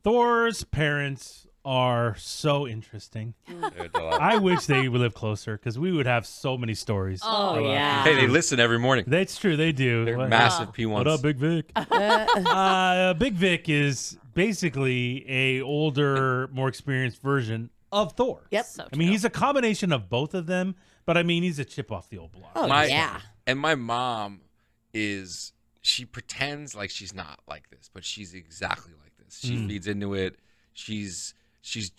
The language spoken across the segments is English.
Thor's parents are so interesting. I wish they would live closer because we would have so many stories. Oh, yeah. Hey, they listen every morning. That's true. They do. They're massive P1s. What up, Big Vic? Big Vic is basically a older, more experienced version of Thor. Yep. I mean, he's a combination of both of them, but I mean, he's a chip off the old block. Oh, yeah. And my mom she pretends like she's not like this, but she's exactly like this. She feeds into it. She's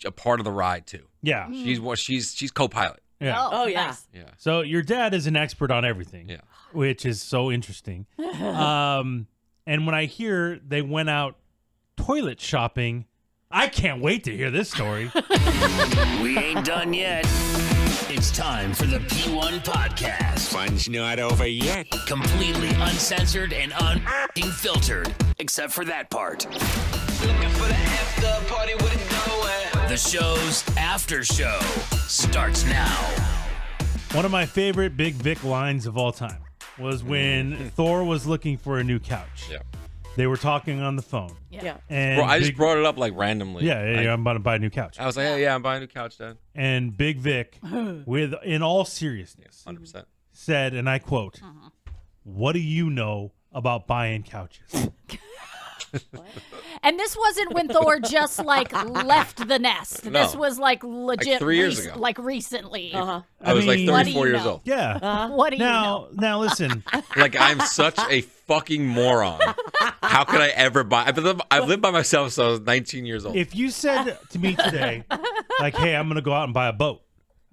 a part of the ride too. Yeah. She's co-pilot. Yeah. Oh, yeah. Nice. Yeah. So your dad is an expert on everything. Yeah. Which is so interesting. And when I hear they went out toilet shopping, I can't wait to hear this story. We ain't done yet. It's time for the P1 podcast. Fun's not over yet. Completely uncensored and unfiltered, except for that part. Looking for the after party with it going. The show's after show starts now. One of my favorite Big Vic lines of all time was when Thor was looking for a new couch. Yeah. They were talking on the phone. Yeah. And Bro, I just brought it up like randomly. Yeah, I'm about to buy a new couch. I was like, hey, yeah, I'm buying a new couch, Dad. And Big Vic, in all seriousness, 100%. said, and I quote, "What do you know about buying couches?" And this wasn't when Thor just like left the nest. No. This was like legit, 3 years ago. like recently. I was like mean, what do 34 you years know? old. Yeah. What do you know? Now listen. Like, I'm such a fucking moron. How could I ever buy? I've lived by myself since I was 19 years old. If you said to me today, like, "Hey, I'm gonna go out and buy a boat,"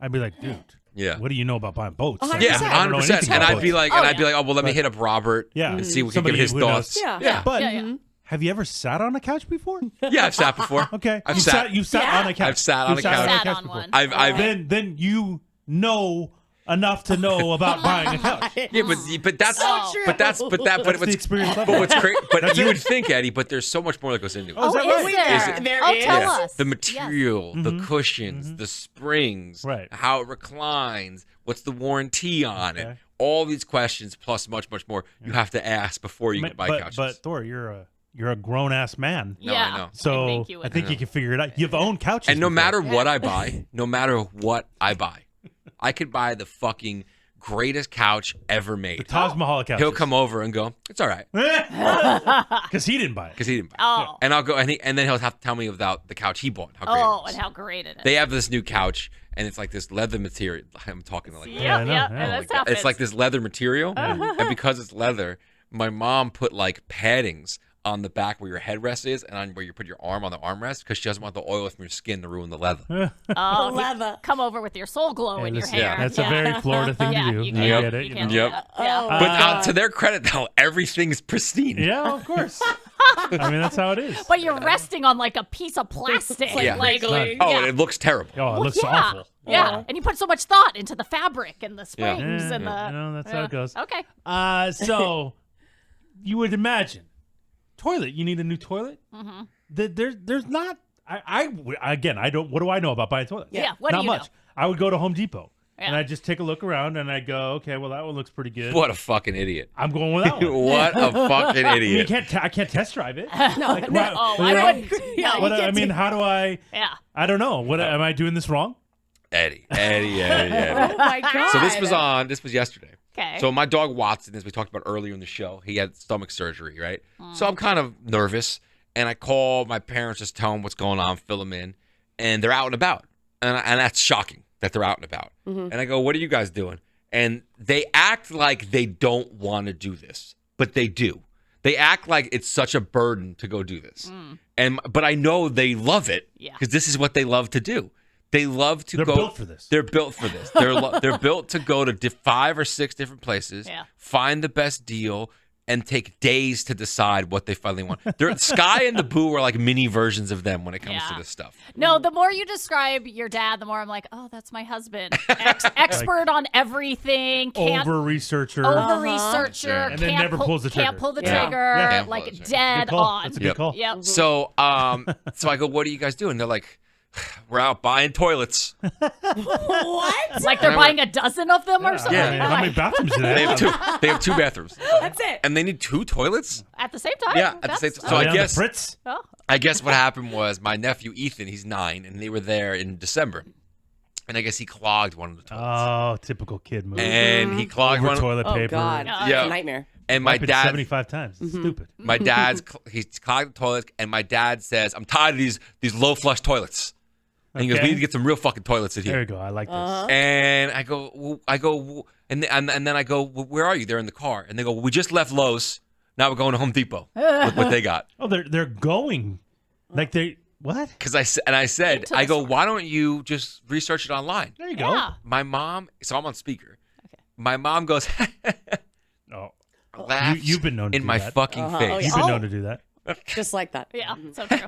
I'd be like, "Dude, Yeah. what do you know about buying boats?" Like, Yeah, I don't know 100%. anything And about I'd be boats. like, oh, well, let me hit up Robert and see what we can Somebody get his who knows. thoughts. Yeah. But Yeah. have you ever sat on a couch before? Yeah, I've sat before. Okay, I've you've sat on a couch. I've sat on You've a couch. Sat couch on before. one. I've Then you know enough to know about buying a couch. yeah, but that's So but that's but that That's but the what's experience level. but what's crazy. But you would think, Eddie, but there's so much more that goes into it. Oh, is that right? is there? There Oh, is. tell us. The material, Yes. the cushions, the springs, Right. how it reclines, what's the warranty on it, Okay. all these questions plus much more you have to ask before you can buy couches. But Thor, you're a grown ass man. No, yeah. I know. So you I would. think you can figure it out. You've owned couches. And no before. matter what I buy, I could buy the fucking greatest couch ever made. the Taj Mahal couches. He'll come over and go, it's all right, because he didn't buy it. because he didn't buy it. Oh. And I'll go, and then he'll have to tell me about the couch he bought. How great it Oh, was. and how great it is. They have this new couch, and it's like this leather material. I'm talking like Yep, that. Yeah, I know, yep, yeah. and Oh that's my how It's like this leather material, and because it's leather, my mom put like paddings on the back where your headrest is, and on where you put your arm on the armrest, because she doesn't want the oil from your skin to ruin the leather. Oh, Leather. come over with your soul glow in your listen, hair. that's a very Florida thing yeah, to do. you I can't, get it. you you can't know. do Yep. that. Yeah. But to their credit, though, everything's pristine. Yeah, of course. I mean, that's how it is. But you're resting on like a piece of plastic. Like Yeah. wiggly. Oh, Yeah. and it looks terrible. Oh, it looks yeah. awful. Yeah, and you put so much thought into the fabric and the springs Yeah, and the. no, that's how it goes. Okay. So you would imagine toilet. You need a new toilet. Mm-hmm. There's not. Again, I don't. What do I know about buying toilets? Yeah, what do not you much. know? I would go to Home Depot Yeah. and I just take a look around and I go, okay, well that one looks pretty good. What a fucking idiot. I'm going with that one. What a fucking I mean, idiot. I can't test drive it. No, Like, no. why- Oh, you know, I wouldn't. Yeah, No. what, you I can't mean, do- how do I? Yeah. I don't know. What am I doing this wrong? Eddie. Oh, my God. So this was yesterday. Okay. So my dog Watson, as we talked about earlier in the show, he had stomach surgery, right? So I'm kind of nervous, and I call my parents, just tell them what's going on, fill them in, and they're out and about, and that's shocking that they're out and about. And I go, "What are you guys doing?" And they act like they don't want to do this, but they do. They act like it's such a burden to go do this, but I know they love it Yeah. because this is what they love to do. They love to They're go. built for this. They're built for this. They're built to go to 5 or 6 different places, Yeah. find the best deal, and take days to decide what they finally want. Sky and the Boo are like mini versions of them when it comes to Yeah. this stuff. No, the more you describe your dad, the more I'm like, oh, that's my husband. Expert on everything. Can't Over researcher. over researcher. Yeah. And then never pulls the Can't trigger. pull the Yeah. trigger. Yeah. Can't pull Like the trigger. dead Good call. on. That's a Yep. good call. Yep. So I go, what are you guys doing? They're like, we're out buying toilets. What? Like they're buying a dozen of them or something. I mean, how many bathrooms do They they have have? they have 2 bathrooms, That's it. and they need 2 toilets. At the same time. Yeah, at the same time. So Are I they on the guess Fritz? Oh. I guess what happened was my nephew Ethan, he's 9, and they were there in December. And I guess he clogged one of the toilets. Oh, typical kid move. And he clogged Over one. toilet Oh, paper. God. Yeah. It's a nightmare. And my Wipe it dad, 75 times. It's stupid. my dad's, he's clogged the toilet, and my dad says, "I'm tired of these low flush toilets." And he goes, Okay. "We need to get some real fucking toilets in There here." you go. I like this. And I go, and then I go, well, "Where are you?" They're in the car, and they go, "We just left Lowe's. Now we're going to Home Depot with what they got." Oh, they're going. Like they what? Because I said, Into I the go, store. "Why don't you just research it online?" There you go. Yeah. My mom, so I'm on speaker. My mom goes, Oh, laughs you've been known to in do my that. fucking Uh-huh. face. Oh, You've yeah. been known to do that. Just like that. Yeah, so true.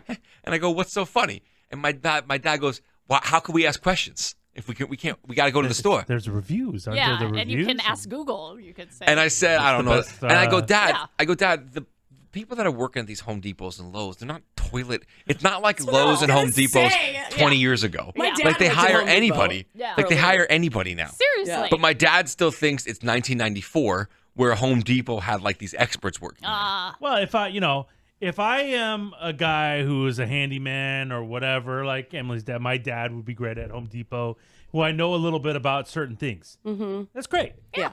And I go, "What's so funny?" And my dad goes, "Well, how can we ask questions if we can't? We got to go to the store." There's reviews. Aren't Yeah, there the and you reviews? can ask Google. You could say. And I said, "I don't the know." best, And I go, yeah. "Dad, the people that are working at these Home Depots and Lowe's, they're not toilet. It's not like what I Lowe's was and gonna Home Depots say. 20 years ago. My Yeah. dad Like they worked at hire Home Depot. anybody. Yeah. Like they hire anybody now." Seriously. Yeah. But my dad still thinks it's 1994 where Home Depot had like these experts working. there. Well, if I am a guy who is a handyman or whatever, like Emily's dad, my dad would be great at Home Depot, who I know a little bit about certain things. Mm-hmm. That's great. Yeah.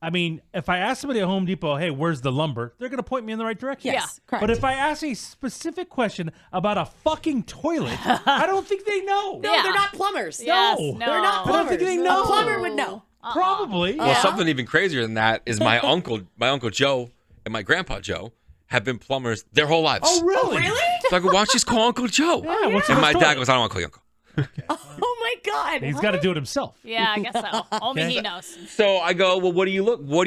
I mean, if I ask somebody at Home Depot, hey, where's the lumber? They're going to point me in the right direction. Yes. Correct. But if I ask a specific question about a fucking toilet, I don't think they know. no, Yeah. they're not plumbers. Yes, No. no. They're not I don't plumbers. think they know. A plumber would know. Probably. Well, something even crazier than that is my uncle Joe and my grandpa Joe have been plumbers their whole lives. Oh, really? So I go, "Why don't you just call Uncle Joe?" Yeah, what's And the my story? dad goes, "I don't want to call you uncle." Oh my God. He's got to do it himself. Yeah, I guess so. Only Okay. he knows. So I go, "Well, what do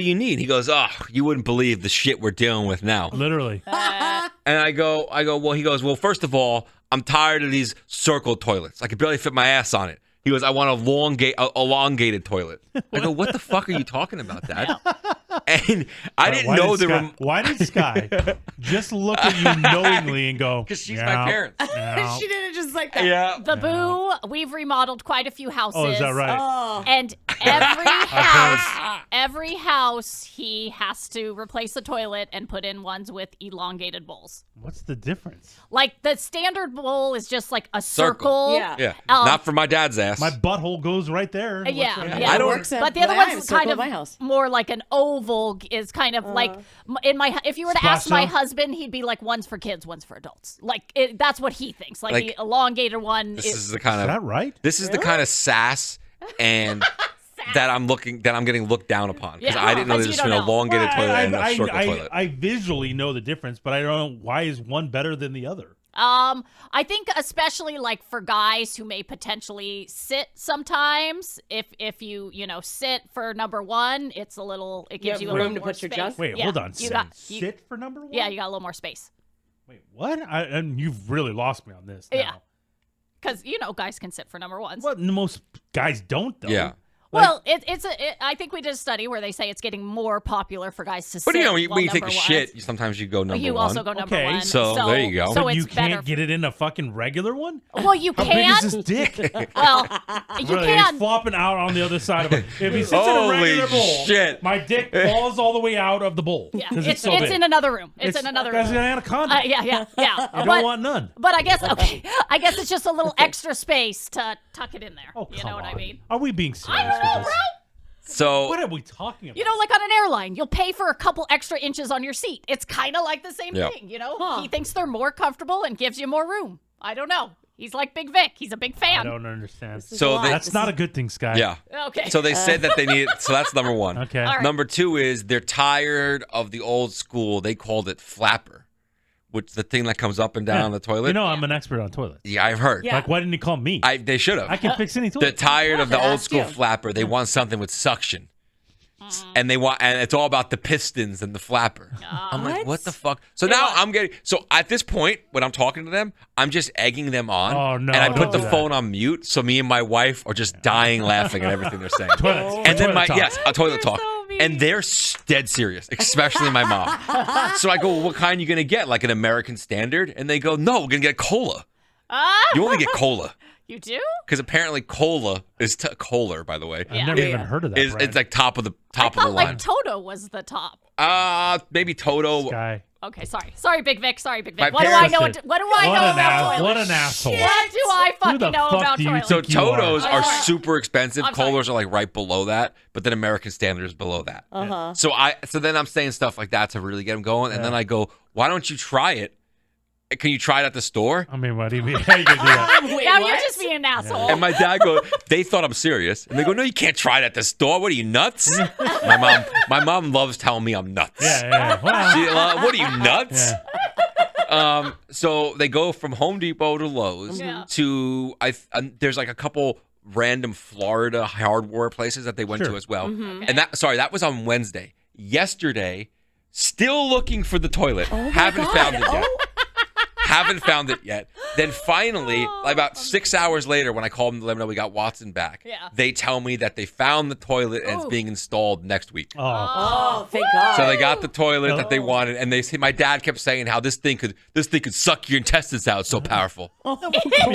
you need?" He goes, "Oh, you wouldn't believe the shit we're dealing with now." Literally. And I go, well, he goes, "Well, first of all, I'm tired of these circle toilets. I could barely fit my ass on it." He goes, "I want a elongated toilet." I go, "What the fuck are you talking about, Dad?" And I didn't Why know did there Sky, were why did Sky just look at you knowingly and go, because she's "Yeah, my parents. yeah." She did it just like that. Yeah. The Boo, we've remodeled quite a few houses. Oh, is that right? Oh. And every house, he has to replace the toilet and put in ones with elongated bowls. What's the difference? Like the standard bowl is just like a circle. Yeah. Yeah. Um, Not for my dad's ass. My butthole goes right there. What's Yeah, that? yeah. I don't- Works at But the other my- I have a one's circle kind at of my house. more like an oval. Is kind of like in my. If you were to Splash ask my zone? husband, he'd be like, "One's for kids, one's for adults." Like that's what he thinks. Like, Like, the elongated one. this is is the kind Is of that right? this is the kind of sass and that I'm getting looked down upon because Yeah, I didn't know 'cause there's you an don't know. elongated toilet and a circle I, toilet. I visually know the difference, but I don't know why is one better than the other. I think especially like for guys who may potentially sit sometimes. If you sit for number one, it's a little. It gives have you a room little to more put your space. junk? Wait, Yeah, hold on. You got Sit for number one? yeah, you got a little more space. Wait, what? And you've really lost me on this. Yeah. now. Because guys can sit for number ones. Well, most guys don't, though. Yeah. Well, I think we did a study where they say it's getting more popular for guys to sit. But you know, while when you take a number shit, ones. sometimes you go number You one. also go number Okay, one. so there you go. So But it's you can't better. get it in a fucking regular one? Well, you How can. big is his dick? Well, you Really, can. he's flopping out on the other side of it. If he sits in a Holy regular bowl, shit. my dick falls all the way out of the bowl. Yeah, 'cause it's so big. in another room. It's in another That's room. an anaconda. Yeah. You But, don't want none. but I guess I guess it's just a little extra space to tuck it in there. Oh, you come know what on. I mean? Are we being serious I know, with this? bro. So What are we talking about? Like on an airline, you'll pay for a couple extra inches on your seat. It's kind of like the same Yeah. thing, Huh. He thinks they're more comfortable and gives you more room. I don't know. He's like Big Vic. He's a big I fan. don't understand. So they- That's not a good thing, Sky. yeah. Okay. So they said that they need. So that's number one. Okay. All right. Number two is they're tired of the old school. They called it flapper, which the thing that comes up and down the toilet. You know, I'm an expert on toilets. Yeah, I've heard. Yeah. Like, why didn't you call me? They should have. I can fix any They're toilet. tired of the Yeah, old ask school you. flapper. They want something with suction. And it's all about the pistons and the flapper. I'm like, what the fuck? So now so at this point, when I'm talking to them, I'm just egging them on. Oh, no, And I don't put the do that. phone on mute, so me and my wife are just dying laughing at everything they're saying. Toilets. And then Toilet talk. a toilet talk. so mean. And they're dead serious, especially my mom. So I go, well, what kind are you going to get? Like an American standard? And they go, no, we're going to get cola. You only get cola. You do? Because apparently cola is Kohler, by the way. I've never Yeah. even heard of that. Is brand. it's like top of the I line. thought like Toto was the top. Maybe Toto. Sky. Okay, sorry, Big Vic. Sorry, Big My Vic. What do I know? parents- What do I know about toilets? What an asshole. What do I Who fucking the know fuck about do you toilets? So think you are? Totos are sorry. super expensive. I'm sorry. Kohlers are like right below that, but then American Standard is below that. Uh-huh. So then I'm saying stuff like that to really get them going, and then I go, why don't you try it? Can you try it at the store? I mean, what do you mean? How you gonna do that? Wait, Now what? you're just being an asshole. And my dad goes, they thought I'm serious, and they go, no, you can't try it at the store. What are you nuts? my mom loves telling me I'm nuts. Yeah. Well, What are you nuts? yeah. So they go from Home Depot to Lowe's Yeah. to there's like a couple random Florida hardware places that they went Sure. to as well. And that was on Wednesday. Yesterday, still looking for the toilet. Haven't found it yet. Haven't found it yet. Then finally, about 6 hours later, when I called them to let them know we got Watson back, they tell me that they found the toilet and it's being installed next week. Oh. Oh, thank God. So they got the toilet that they wanted, and they say my dad kept saying how this thing could suck your intestines out. It's so powerful. I mean,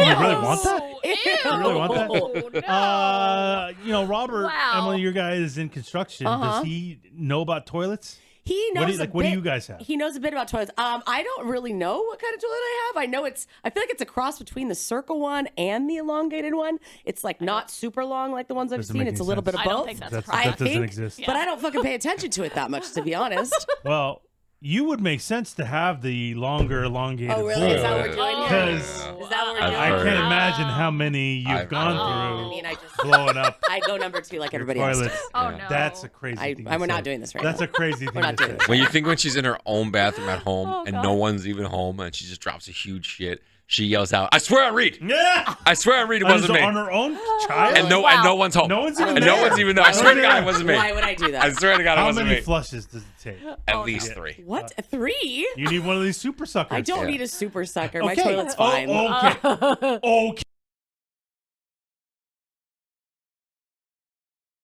you really want that? Ew. You really want that? No. Robert, Wow. Emily, your guy is in construction. Does he know about toilets? He knows What do you guys have? He knows a bit about toilets. I don't really know what kind of toilet I have. I feel like it's a cross between the circle one and the elongated one. It's like not super long like the ones I've Doesn't seen. make It's a any little sense. bit of I both. don't think that's a That problem. doesn't think, exist. But I don't fucking pay attention to it that much, to be honest. Well, you would make sense to have the longer, elongated Oh, really? Is that what we're bowl. doing here? Because Is that what we're I've doing? I heard. can't imagine how many you've I've gone heard. I mean, I just blowing up I go number 2 like everybody else. toilets. does. Oh no. That's a crazy thing. We're to not say. doing this right That's now. a crazy thing not to doing say. When you think when she's in her own bathroom at home and God. no one's even home and she just drops a huge shit, she yells out, "I swear on Reed! Yeah. I swear on Reed, it wasn't me." On her own child. And no one's home. No one's even and no there. one's even there. I swear to God, it wasn't me. Why would I do that? I swear to God, it How wasn't many me. flushes does it take? At least 3. What? 3? You need one of these super suckers. I don't Yeah. need a super sucker. My Okay. toilet's fine. Oh, okay. Okay.